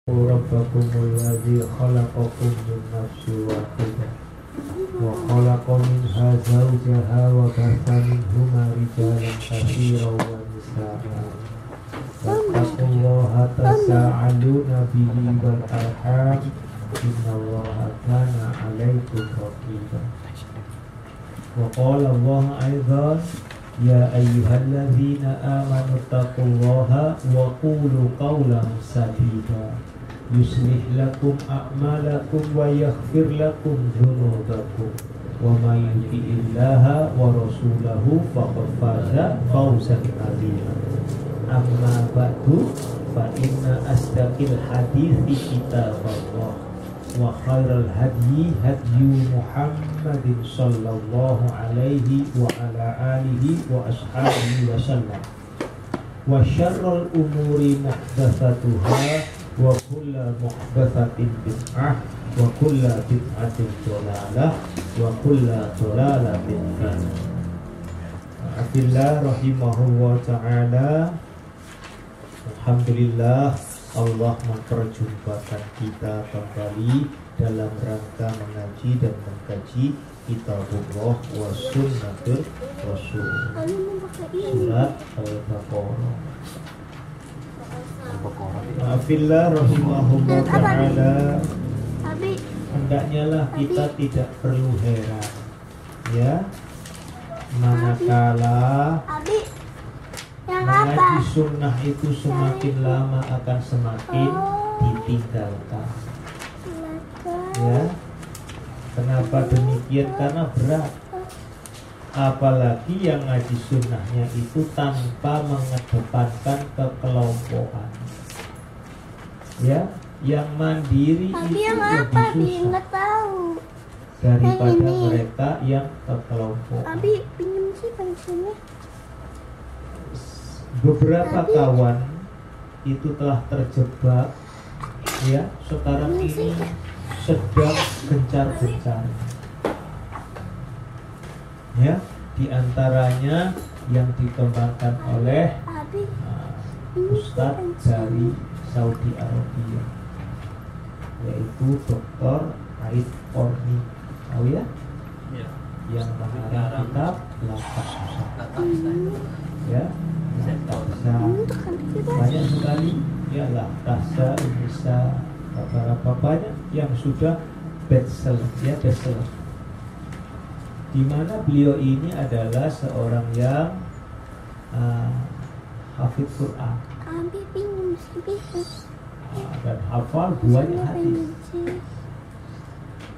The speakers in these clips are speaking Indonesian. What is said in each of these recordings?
ربكم الذي خلقكم من نفس واحدة وخلق منها زوجها وبث منهما رجالا كثيرا ونساء واتقوا الله تساءلون به والأرحام إن الله كان عليكم رقيبا وقال الله أيضا يا أيها الذين آمنوا اتقوا الله وقولوا قولا سديدا يصلح لكم أعمالكم ويغفر لكم ذنوبكم ومن يطع الله ورسوله فقد فاز فوزا عظيما أما بعد فإن أصدق الحديث كتاب الله وخير الهدي هدي محمد صلى الله عليه وعلى آله وأصحابه وسلم وشر الأمور محدثاتها وكل محدثة بدعة وكل بدعة ضلالة وكل ضلالة في النار. Alhamdulillah rahimahullah ta'ala. Alhamdulillah Allah memperjumpakan kita kembali dalam rangka mengaji dan mengkaji Kitabullah wa Sunnatul Rasul, surat Al-Baqarah. Ma'afillah rahimahullah ta'ala. Hendaknya lah kita tidak perlu heran, ya, manakala mengaji sunnah itu semakin lama akan semakin ditinggalkan. Ya, kenapa demikian? Karena berat. Apalagi yang ngaji sunnahnya itu tanpa mengedepankan kekelompokan. Ya, yang mandiri itu lebih susah daripada mereka yang kekelompokan. Beberapa kawan itu telah terjebak, ya, sekarang ini sedang gencar-gencar, ya, diantaranya yang dikembangkan oleh Ustadz dari Saudi Arabia, yaitu Dr. Arif Korni, tahu ya? Yang mengarang kitab Lapas ya, banyak sekali, ya lah, Tasa Indonesia, beberapa banyak yang sudah bestseller, ya, bestseller. Di mana beliau ini adalah seorang yang hafidz Quran dan hafal banyak hadis.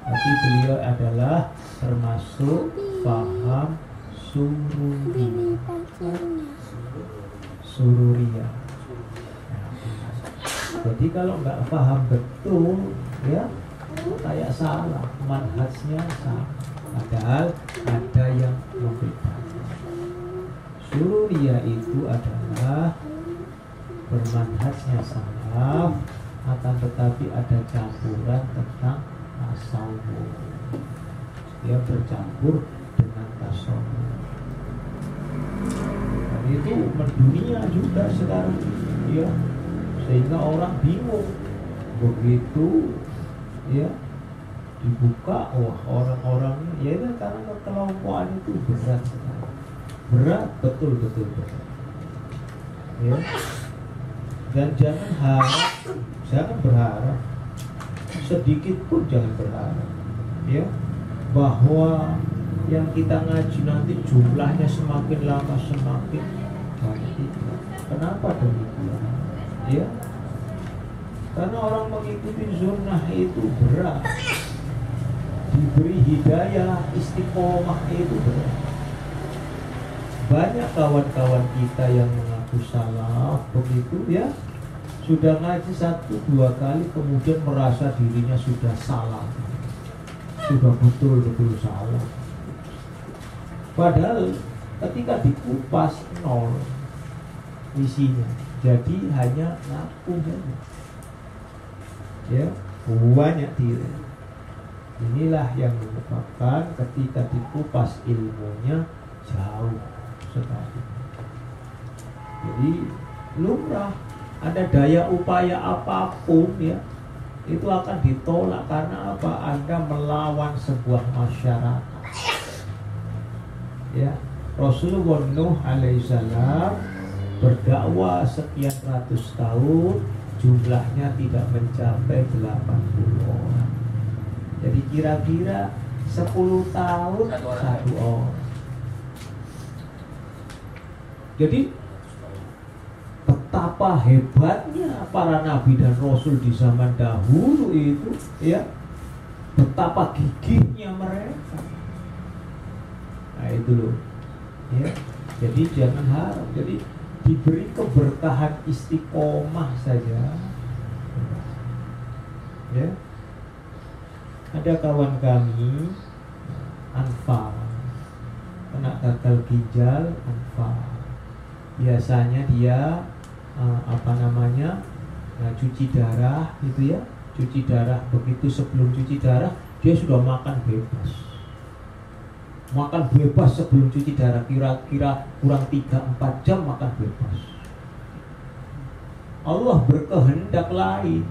Tapi beliau adalah termasuk paham sururiyah. Jadi kalau nggak paham betul, ya, kayak salah, manhajnya salah. Padahal ada yang membedakan. Sururiyah itu adalah bermanhajnya salaf, akan tetapi ada campuran tentang tasawuf. Dia bercampur dengan tasawuf. Dan itu mendunia juga sekarang, ya, sehingga orang bingung. Begitu, ya, dibuka, wah, orang-orangnya, ya, itu karena kekelompokan itu berat sekali. Berat, betul-betul berat, ya. Dan jangan berharap sedikit pun, jangan berharap, ya, bahwa yang kita ngaji nanti jumlahnya semakin lama semakin banyak. Kenapa demikian? Ya, karena orang mengikuti sunnah itu berat, diberi hidayah istiqomah itu berat. Banyak kawan-kawan kita yang mengaku salaf begitu, ya, sudah ngaji 1-2 kali kemudian merasa dirinya sudah salah, sudah betul-betul salah. Padahal ketika dikupas nol isinya, jadi hanya ngaku saja, ya, banyak diri. Inilah yang menyebabkan ketika dikupas ilmunya jauh sekali. Jadi lumrah Ada daya upaya apapun ya, itu akan ditolak. Karena apa? Anda melawan sebuah masyarakat. Ya, Rasulullah Nuh alaihissalam berdakwah sekian ratus tahun, jumlahnya tidak mencapai 80 orang. Jadi kira-kira 10 tahun satu orang. Jadi betapa hebatnya para nabi dan rasul di zaman dahulu itu, ya, betapa gigihnya mereka. Nah itu loh, ya. Jadi jangan harap. Jadi diberi keberkahan istiqomah saja. Ya, ada kawan kami Anfal, kena gagal ginjal Anfal. Biasanya dia cuci darah gitu ya, cuci darah. Begitu sebelum cuci darah dia sudah makan bebas. Makan bebas sebelum cuci darah, kira-kira kurang 3-4 jam makan bebas. Allah berkehendak lain.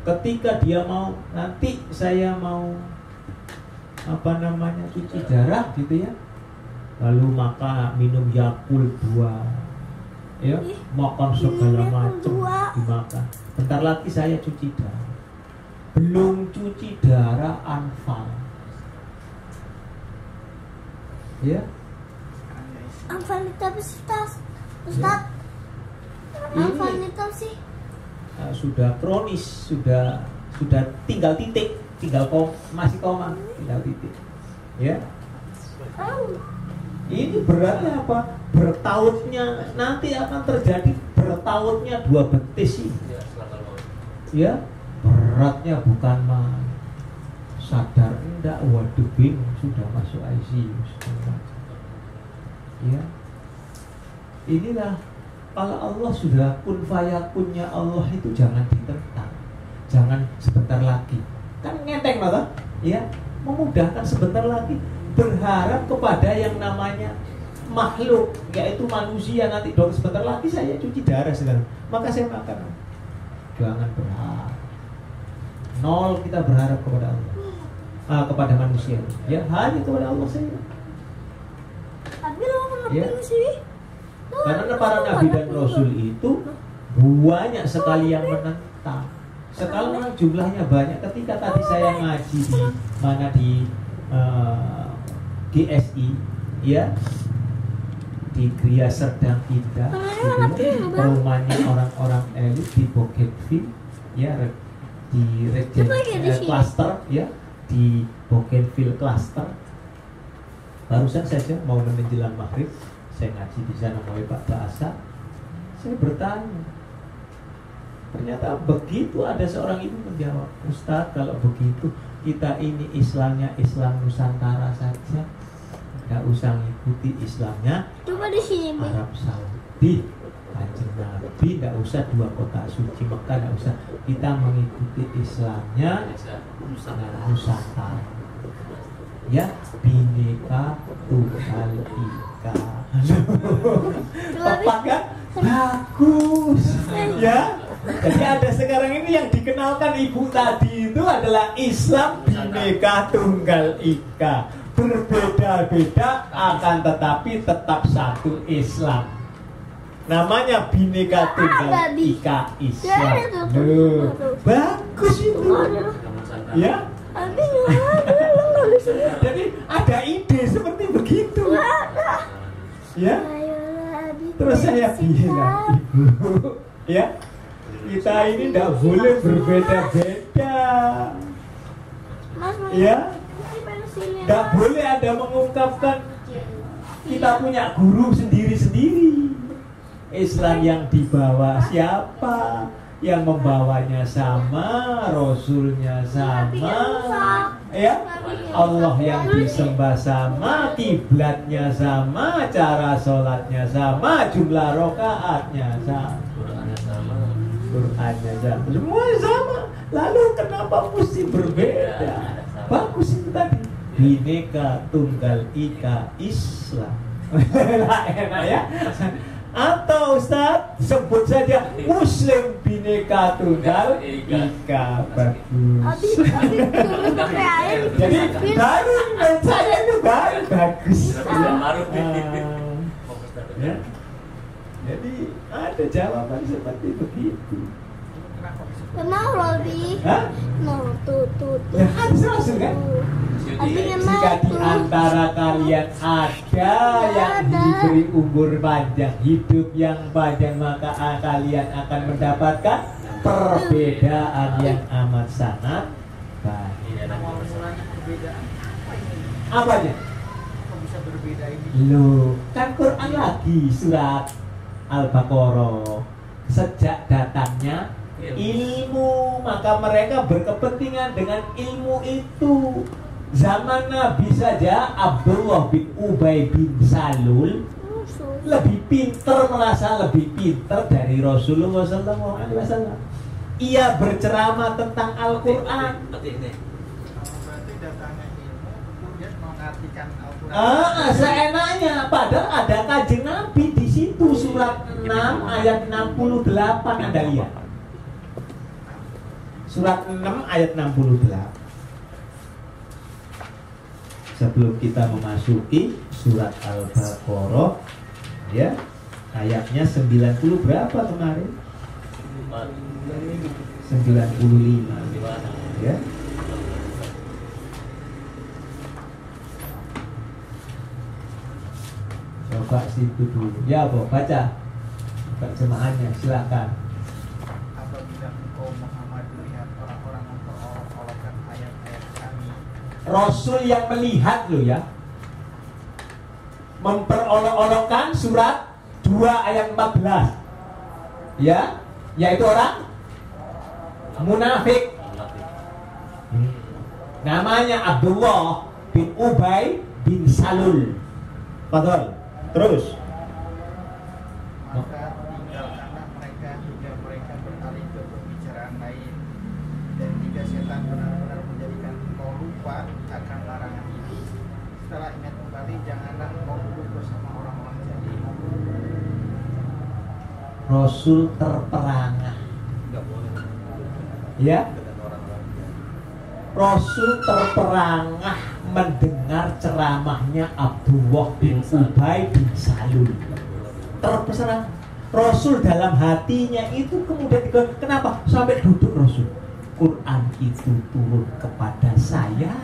Ketika dia mau, nanti saya mau cuci darah gitu ya, lalu maka minum Yakult 2, ya, makan segala macam dimakan. Bentar lagi saya cuci darah. Belum cuci darah Anfal. Ya. Anfal itu apa sih, Ustaz? Anfal itu apa sih? Sudah kronis, sudah tinggal titik, masih koma, tinggal titik. Ya. Ini beratnya apa? Bertautnya nanti akan terjadi bertautnya 2 betis sih. Ya, beratnya bukan main. Sadar enggak, waduh bingung, sudah masuk ICU. Ya, inilah kalau Allah sudah kun fayakunnya Allah itu jangan ditentang, jangan sebentar lagi. Kan ngenteng lah, ya, memudahkan sebentar lagi. Berharap kepada yang namanya makhluk, yaitu manusia. Nanti dong sebentar lagi saya cuci darah sekarang, maka saya makan. Jangan berharap. 0 kita berharap kepada Allah. Kepada manusia, ya, hanya kepada Allah saja. Tapi lo Ya. sih? Karena para nabi dan rasul itu banyak sekali yang menentang. Sekarang jumlahnya banyak. Ketika tadi saya ngaji di GSI, ya, di Gria Serdang Indah, gitu, rumahnya orang-orang elit di Bougainville, ya, di cluster, ya, di Bougainville cluster. Barusan saja mau menjelang maghrib, saya ngaji di sana mulai Pak Bahasa. Saya bertanya, ternyata begitu ada seorang ibu menjawab, Ustaz, kalau begitu kita ini Islamnya Islam Nusantara saja, nggak usah ngikuti Islamnya coba di sini, Arab Saudi, Kanjeng Nabi, nggak usah 2 kota suci Mekah, nggak usah. Kita mengikuti Islamnya Nusantara, ya, Bhinneka Tunggal Ika. Tepat kan? Bagus, ya. Jadi ada sekarang ini yang dikenalkan ibu tadi itu adalah Islam Bhinneka Tunggal Ika. Berbeda-beda akan tetapi tetap satu Islam. Namanya Bhinneka Tunggal Ika Islam. Bagus itu, ya. Jadi ada ide seperti begitu, ya. Terus saya bilang, ibu, ya, kita ini tidak boleh berbeda-beda, ya. Tidak boleh ada mengungkapkan kita punya guru sendiri-sendiri. Islam yang dibawa siapa? Yang membawanya sama, Rasulnya sama, ya, Allah yang disembah sama, kiblatnya sama, cara sholatnya sama, jumlah rokaatnya sama, Qurannya sama, semua sama. Lalu kenapa mesti berbeda? Bagus itu tadi, Bhinneka Tunggal Ika Islam. Enak ya. Atau Ustaz, sebut saja Muslim Bhinneka Tunggal Ika. Bagus. Turun pakai air. Jadi baru saya itu bagus. Ya. Jadi ada jawaban seperti begitu. Mau Robi? Hah? Mau tuh. Ya harus langsung kan? Artinya mau Jika di tuh. antara kalian ada yang diberi umur panjang, hidup yang panjang, maka kalian akan mendapatkan perbedaan yang amat sangat banyak. Apanya? Kok bisa berbeda ini? Loh, kan Quran lagi surat Al-Baqarah. Sejak datangnya ilmu, maka mereka berkepentingan dengan ilmu itu. Zaman Nabi saja Abdullah bin Ubay bin Salul lebih pinter, merasa lebih pinter dari Rasulullah SAW. Ia berceramah tentang Al-Quran. Berarti datangnya ilmu, kemudian mengartikan Al-Quran. Seenaknya. Padahal ada Kanjeng Nabi di situ, surat 6 ayat 68. Anda lihat. Surat 6 ayat 68. Sebelum kita memasuki surat Al-Baqarah, ya, ayatnya 90 berapa kemarin? 95, ya. Coba situ dulu. Ya, Bu, baca terjemahannya, silakan. Apabila engkau Muhammad melihat orang-orang memperolok-olokkan ayat-ayat kami, Rasul yang melihat loh ya, memperolok-olokkan surat 2 ayat 14, ya, yaitu orang munafik. Namanya Abdullah bin Ubay bin Salul. Padahal terus maka tinggalkanlah mereka hingga mereka beralih ke pembicaraan lain. Dan jika setan benar-benar menjadikan engkau lupa akan larangan ini, setelah ingat kembali, janganlah engkau duduk bersama orang-orang jahil. Rasul terperangah, ya. Rasul terperangah mendengar ceramahnya Abdullah bin Ubay bin Salul. Terperangah. Rasul dalam hatinya itu kemudian kenapa sampai duduk Rasul? Quran itu turun kepada saya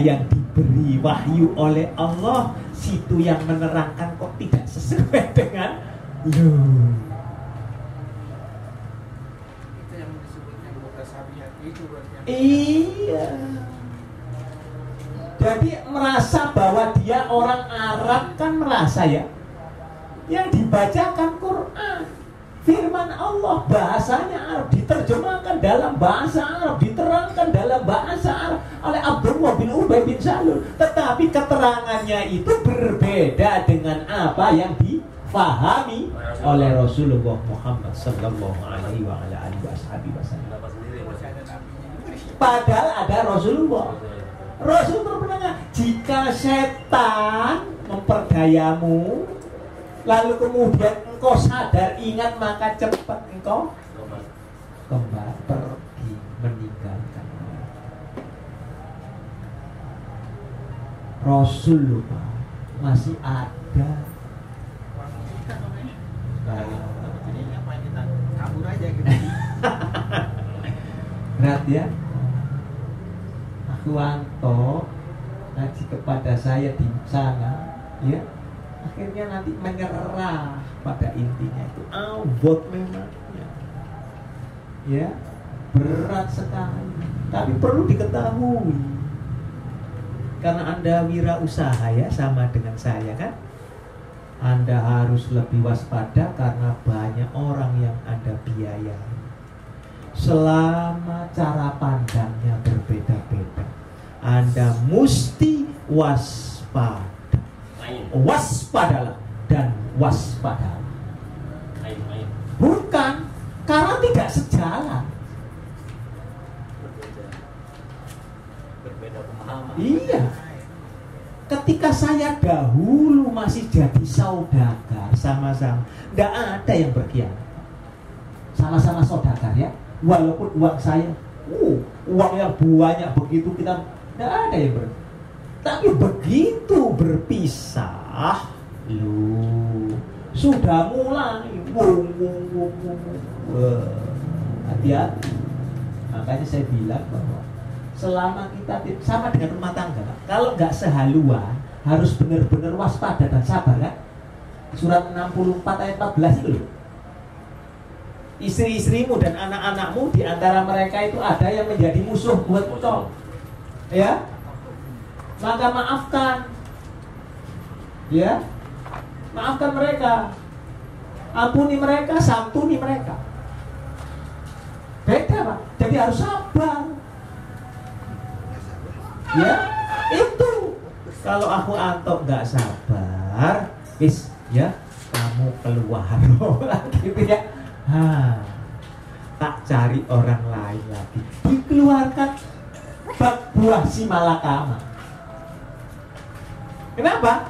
yang diberi wahyu oleh Allah, situ yang menerangkan kok tidak sesuai dengan loh. Itu yang disebutnya mutasabihat itu berarti. Iya. Jadi merasa bahwa dia orang Arab, kan merasa ya, yang dibacakan Quran, firman Allah, bahasanya Arab, diterjemahkan dalam bahasa Arab, diterangkan dalam bahasa Arab oleh Abdullah bin Ubay bin Salul. Tetapi keterangannya itu berbeda dengan apa yang difahami oleh Rasulullah Muhammad sallallahu alaihi wasallam. Padahal ada Rasulullah. Rasul terpenangah. Jika setan memperdayamu, lalu kemudian engkau sadar ingat, maka cepat engkau kembali pergi meninggalkan. Rasul lupa masih ada. Jadi ngapain kita kabur aja gitu. Berat ya. Akuanto ngaji kepada saya di sana, ya. Akhirnya nanti menyerah pada intinya itu. Awot memangnya, ya, berat sekali. Tapi perlu diketahui, karena Anda wirausaha ya, sama dengan saya kan, Anda harus lebih waspada karena banyak orang yang Anda biayai. Selama cara pandangnya berbeda-beda, Anda mesti waspada. Waspadalah dan waspadalah. Bukan karena tidak sejalan. Berbeda pemahaman. Iya. ketika saya dahulu masih jadi saudagar sama-sama, tidak ada yang berkhianat. Sama-sama saudagar ya, walaupun uang saya, uang yang banyak begitu kita, tidak ada yang berkhianat. Tapi begitu berpisah, sudah mulai hati-hati. Makanya saya bilang bahwa selama kita sama dengan rumah tangga, kalau nggak sehaluan, harus benar-benar waspada dan sabar kan? Surat 64 ayat 14 itu loh. Istri-istrimu dan anak-anakmu, di antara mereka itu ada yang menjadi musuh buatmu, ya, maka maafkan, ya, maafkan mereka, ampuni mereka, santuni mereka. Beda Pak, jadi harus sabar. Ya, itu. Kalau aku Anto nggak sabar, ya, kamu keluar, gitu ya. Tak cari orang lain lagi. Dikeluarkan bak buah si malakama. Kenapa?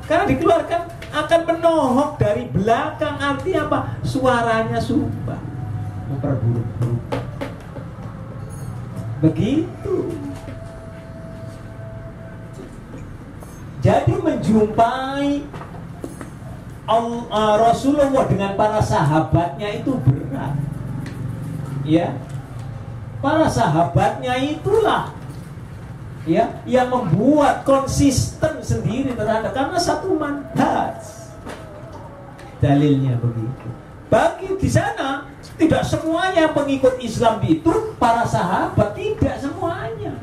Karena dikeluarkan akan menohok dari belakang. Artinya apa? Suaranya sumpah memperburuk-buruk. Begitu. Jadi menjumpai Rasulullah dengan para sahabatnya itu berat, ya. Para sahabatnya itulah, ya, yang membuat konsisten sendiri terhadap, karena satu manhaj. Dalilnya begitu. Bagi di sana tidak semuanya pengikut Islam itu para sahabat, tidak semuanya.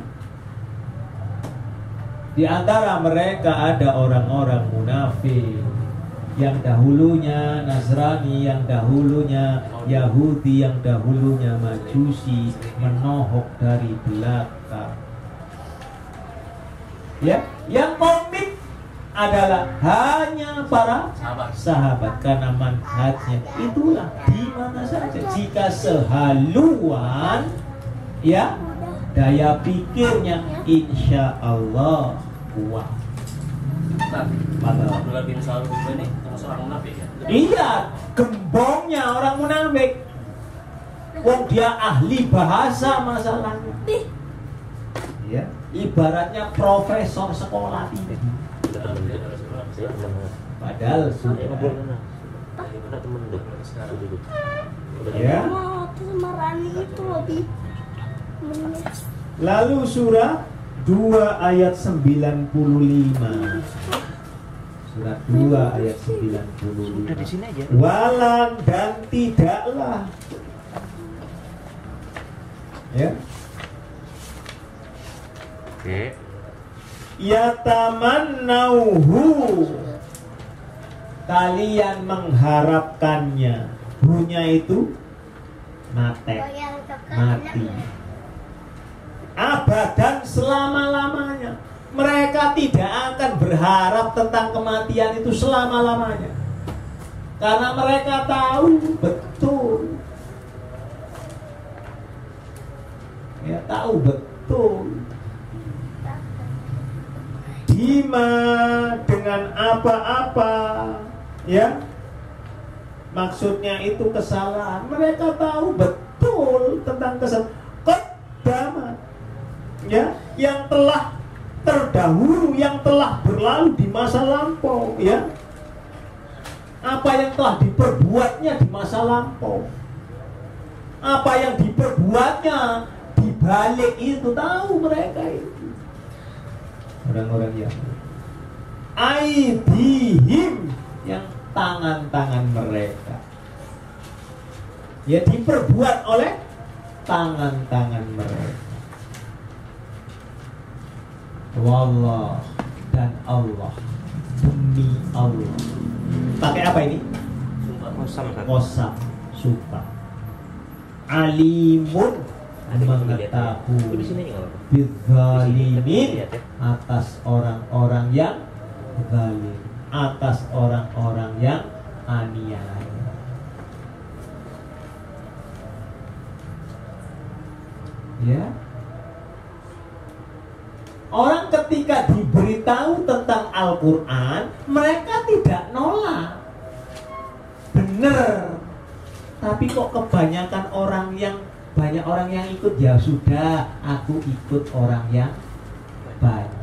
Di antara mereka ada orang-orang munafik, yang dahulunya Nasrani, yang dahulunya Yahudi, yang dahulunya Majusi, menohok dari belakang. Ya, yang komit adalah hanya para sahabat, karena manhajnya itulah di mana saja. Jika sehaluan, ya, daya pikirnya insya Allah kuat. Abdullah bin Salam ini seorang munafik ya? Iya, gembongnya orang munafik. Wong dia ahli bahasa masalahnya. Ya, ibaratnya profesor sekolah tinggi. Padahal sudah. Ya. Lalu surah 2 ayat 95. Surat 2 ayat 95. Walan dan tidaklah, ya, yatamannauhu, kalian mengharapkannya. Hunya itu mati, abadan, selama-lamanya. Mereka tidak akan berharap tentang kematian itu selama-lamanya, karena mereka tahu betul, ya, tahu betul bima, dengan apa-apa, ya, maksudnya itu kesalahan. Mereka tahu betul tentang kesalahan qaddamat, ya, yang telah terdahulu, yang telah berlalu di masa lampau, ya, apa yang telah diperbuatnya di masa lampau, apa yang diperbuatnya di balik itu, tahu mereka itu. Orang-orang yang aidihim, yang tangan-tangan mereka, ya, diperbuat oleh tangan-tangan mereka. Wallah, dan Allah, demi Allah. Pakai apa ini? Qasam, sumpah. Alimun, mengetahui bidzalimin, atas orang-orang yang zalim, atas orang-orang yang aniaya. Ya, orang ketika diberitahu tentang Al-Quran, mereka tidak nolak. Bener. Tapi kok kebanyakan banyak orang yang ikut, ya sudah, aku ikut orang yang banyak.